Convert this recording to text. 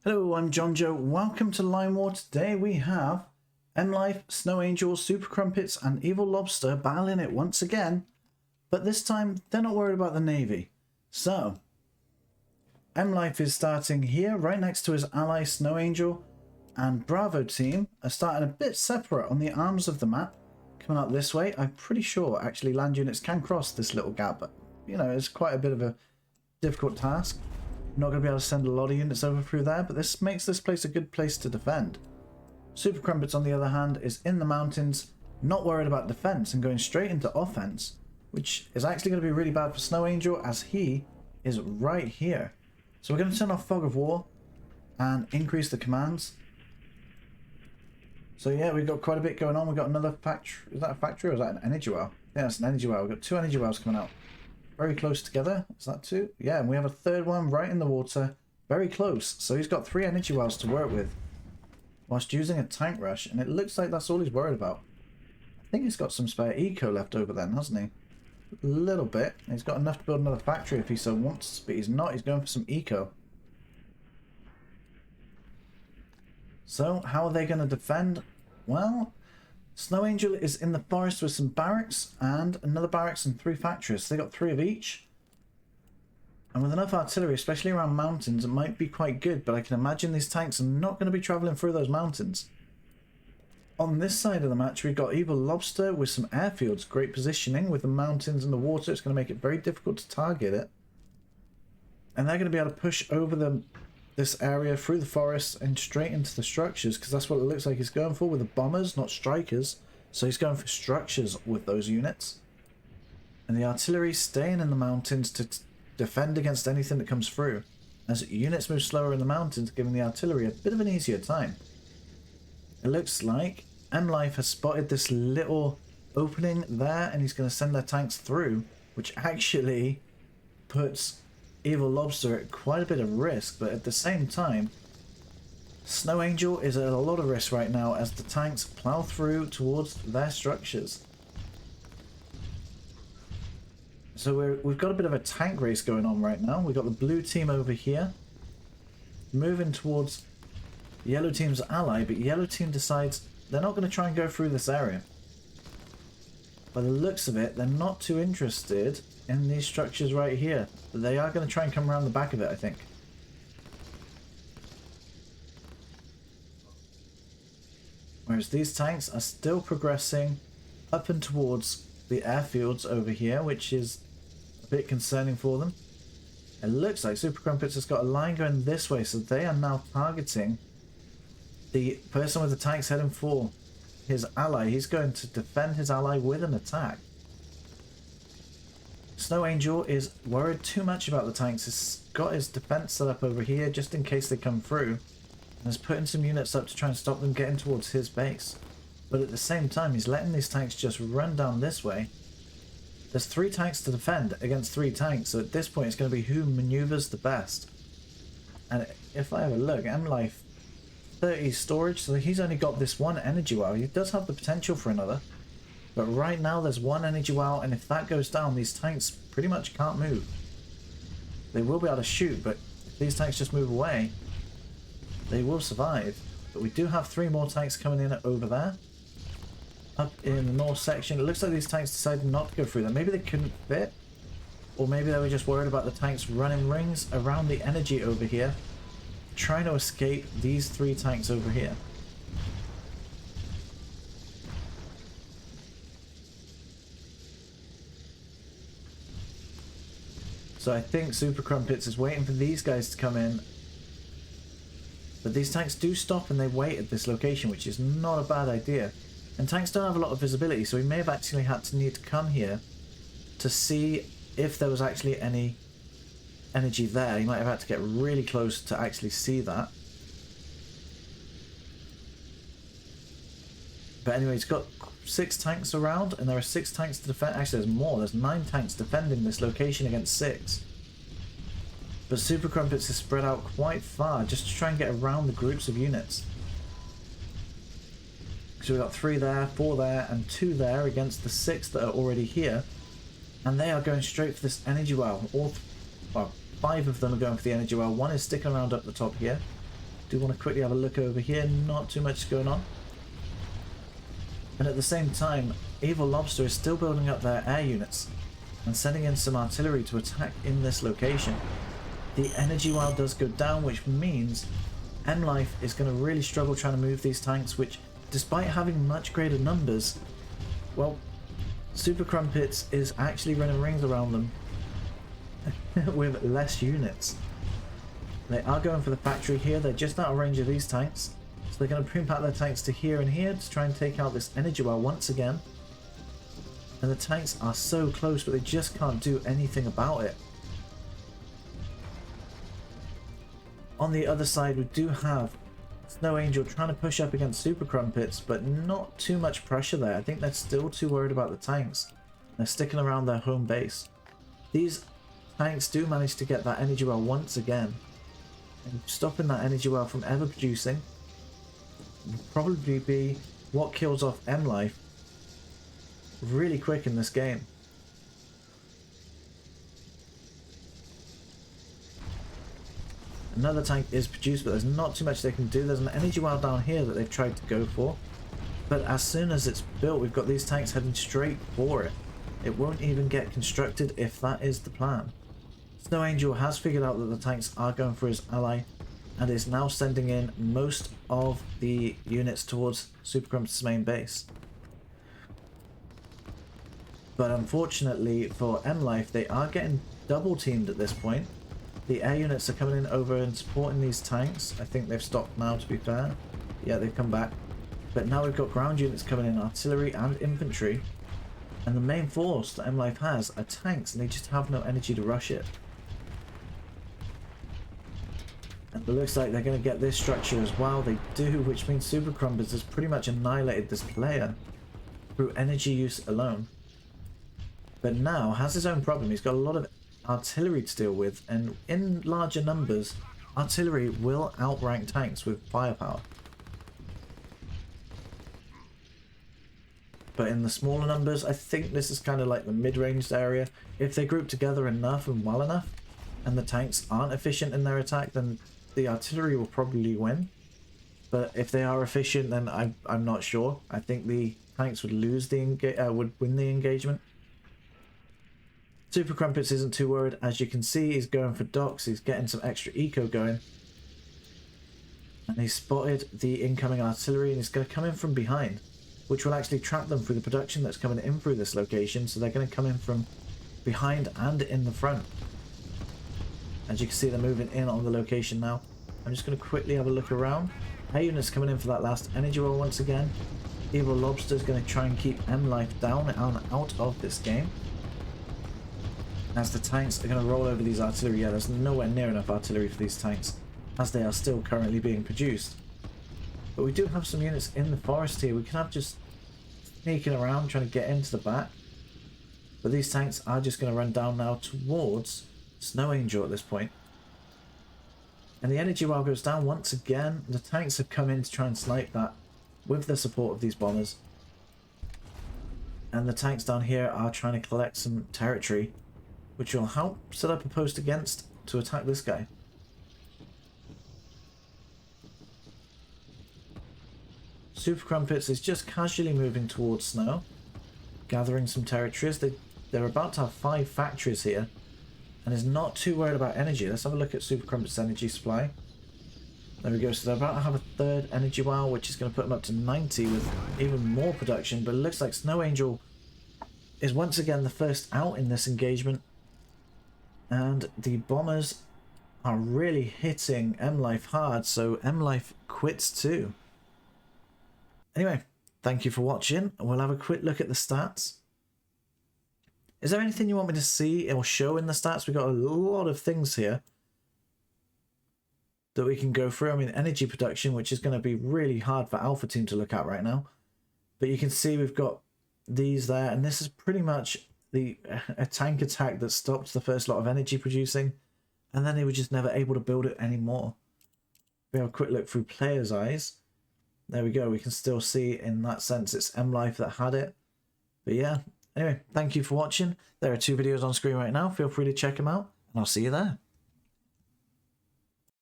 Hello, I'm John Joe. Welcome to Line War. Today we have Emlife, SnowAngel, SuperCrumpets and Evilobster battling it once again. But this time they're not worried about the Navy. So, Emlife is starting here right next to his ally SnowAngel, and Bravo team are starting a bit separate on the arms of the map. Coming out this way, I'm pretty sure actually land units can cross this little gap, but you know, it's quite a bit of a difficult task. Not going to be able to send a lot of units over through there, but this makes this place a good place to defend. SuperCrumpets, on the other hand, is in the mountains, not worried about defense and going straight into offense, which is actually going to be really bad for SnowAngel as he is right here. So we're going to turn off Fog of War and increase the commands. So yeah, we've got quite a bit going on. We've got another factory. Is that a factory or is that an energy well? Yeah, it's an energy well. We've got two energy wells coming out. Very close together. Is that two? Yeah, and we have a third one right in the water. Very close. So he's got 3 energy wells to work with whilst using a tank rush, and it looks like that's all he's worried about. I think he's got some spare eco left over then, hasn't he? A little bit. He's got enough to build another factory if he so wants, but he's not. He's going for some eco. So how are they going to defend? Well, SnowAngel is in the forest with some barracks and another barracks and 3 factories. So they got 3 of each. And with enough artillery, especially around mountains, it might be quite good. But I can imagine these tanks are not going to be travelling through those mountains. On this side of the match, we've got Evilobster with some airfields. Great positioning with the mountains and the water. It's going to make it very difficult to target it. And they're going to be able to push over this area through the forest and straight into the structures, because that's what it looks like he's going for with the bombers, not strikers. So he's going for structures with those units. And the artillery staying in the mountains to defend against anything that comes through, as units move slower in the mountains, giving the artillery a bit of an easier time. It looks like Emlife has spotted this little opening there, and he's going to send their tanks through, which actually puts Evilobster at quite a bit of risk. But at the same time, SnowAngel is at a lot of risk right now as the tanks plow through towards their structures. So we've got a bit of a tank race going on right now. We've got the blue team over here moving towards yellow team's ally, but yellow team decides they're not going to try and go through this area. By the looks of it, they're not too interested in these structures right here. But they are going to try and come around the back of it, I think. Whereas these tanks are still progressing up and towards the airfields over here, which is a bit concerning for them. It looks like SuperCrumpets has got a line going this way, so they are now targeting the person with the tanks heading for his ally. He's going to defend his ally with an attack. SnowAngel is worried too much about the tanks. He's got his defense set up over here just in case they come through, and is putting some units up to try and stop them getting towards his base. But at the same time, he's letting these tanks just run down this way. There's 3 tanks to defend against 3 tanks, so at this point it's going to be who maneuvers the best. And if I have a look, Emlife 30 storage, so he's only got this 1 energy well. He does have the potential for another, but right now there's 1 energy well, and if that goes down, these tanks pretty much can't move. They will be able to shoot, but if these tanks just move away, they will survive. But we do have 3 more tanks coming in over there. Up in the north section, it looks like these tanks decided not to go through there. Maybe they couldn't fit, or maybe they were just worried about the tanks running rings around the energy over here, trying to escape these 3 tanks over here. So I think SuperCrumpets is waiting for these guys to come in. But these tanks do stop and they wait at this location, which is not a bad idea. And tanks don't have a lot of visibility, so we may have actually had to need to come here to see if there was actually any energy there. You might have had to get really close to actually see that. But anyway, it's got 6 tanks around, and there are 6 tanks to defend. Actually, there's more. There's 9 tanks defending this location against 6. But SuperCrumpets is spread out quite far just to try and get around the groups of units. So we've got 3 there, 4 there, and 2 there against the 6 that are already here. And they are going straight for this energy well. Well, 5 of them are going for the energy well. 1 is sticking around up the top here. Do want to quickly have a look over here. Not too much going on. And at the same time, Evilobster is still building up their air units and sending in some artillery to attack in this location. The energy well does go down, which means Emlife is going to really struggle trying to move these tanks, which, despite having much greater numbers, well, SuperCrumpets is actually running rings around them with less units. They are going for the factory here. They're just out of range of these tanks, so they're going to pimp out their tanks to here and here to try and take out this energy well once again. And the tanks are so close, but they just can't do anything about it. On the other side, we do have SnowAngel trying to push up against SuperCrumpets, but not too much pressure there. I think they're still too worried about the tanks. They're sticking around their home base. These tanks do manage to get that energy well once again, and stopping that energy well from ever producing will probably be what kills off Emlife really quick in this game. Another tank is produced, but there's not too much they can do. There's an energy well down here that they've tried to go for, but as soon as it's built, we've got these tanks heading straight for it. It won't even get constructed if that is the plan. SnowAngel has figured out that the tanks are going for his ally and is now sending in most of the units towards SuperCrumpets' main base. But unfortunately for Emlife, they are getting double teamed at this point. The air units are coming in over and supporting these tanks. I think they've stopped now, to be fair. Yeah, they've come back. But now we've got ground units coming in, artillery and infantry. And the main force that Emlife has are tanks, and they just have no energy to rush it. And it looks like they're going to get this structure as well. They do, which means SuperCrumpets has pretty much annihilated this player through energy use alone. But now has his own problem. He's got a lot of artillery to deal with, and in larger numbers, artillery will outrank tanks with firepower. But in the smaller numbers, I think this is kind of like the mid-ranged area. If they group together enough and well enough, and the tanks aren't efficient in their attack, then the artillery will probably win. But if they are efficient, then I'm not sure. I think the tanks would lose would win the engagement. SuperCrumpets isn't too worried. As you can see, he's going for docks. He's getting some extra eco going. And he spotted the incoming artillery, and he's going to come in from behind, which will actually trap them through the production that's coming in through this location. So they're going to come in from behind and in the front. As you can see, they're moving in on the location now. I'm just going to quickly have a look around. Air units coming in for that last energy roll once again. Evilobster is going to try and keep Emlife down and out of this game, as the tanks are going to roll over these artillery. Yeah, there's nowhere near enough artillery for these tanks, as they are still currently being produced. But we do have some units in the forest here. We can have just sneaking around, trying to get into the back. But these tanks are just going to run down now towards SnowAngel at this point. And the energy well goes down once again. The tanks have come in to try and snipe that with the support of these bombers. And the tanks down here are trying to collect some territory, which will help set up a post against to attack this guy. SuperCrumpets is just casually moving towards Snow, gathering some territories. They're about to have 5 factories here, and is not too worried about energy. Let's have a look at SuperCrumpets' energy supply. There we go. So they're about to have a 3rd energy well, which is going to put them up to 90 with even more production. But it looks like SnowAngel is once again the first out in this engagement. And the bombers are really hitting Emlife hard, so Emlife quits too. Anyway, thank you for watching. We'll have a quick look at the stats. Is there anything you want me to see or show in the stats? We've got a lot of things here that we can go through. I mean, energy production, which is going to be really hard for Alpha Team to look at right now. But you can see we've got these there, and this is pretty much a tank attack that stopped the first lot of energy producing, and then they were just never able to build it anymore. We have a quick look through players' eyes. There we go. We can still see in that sense it's Emlife that had it. But yeah, anyway, thank you for watching. There are 2 videos on screen right now. Feel free to check them out, and I'll see you there.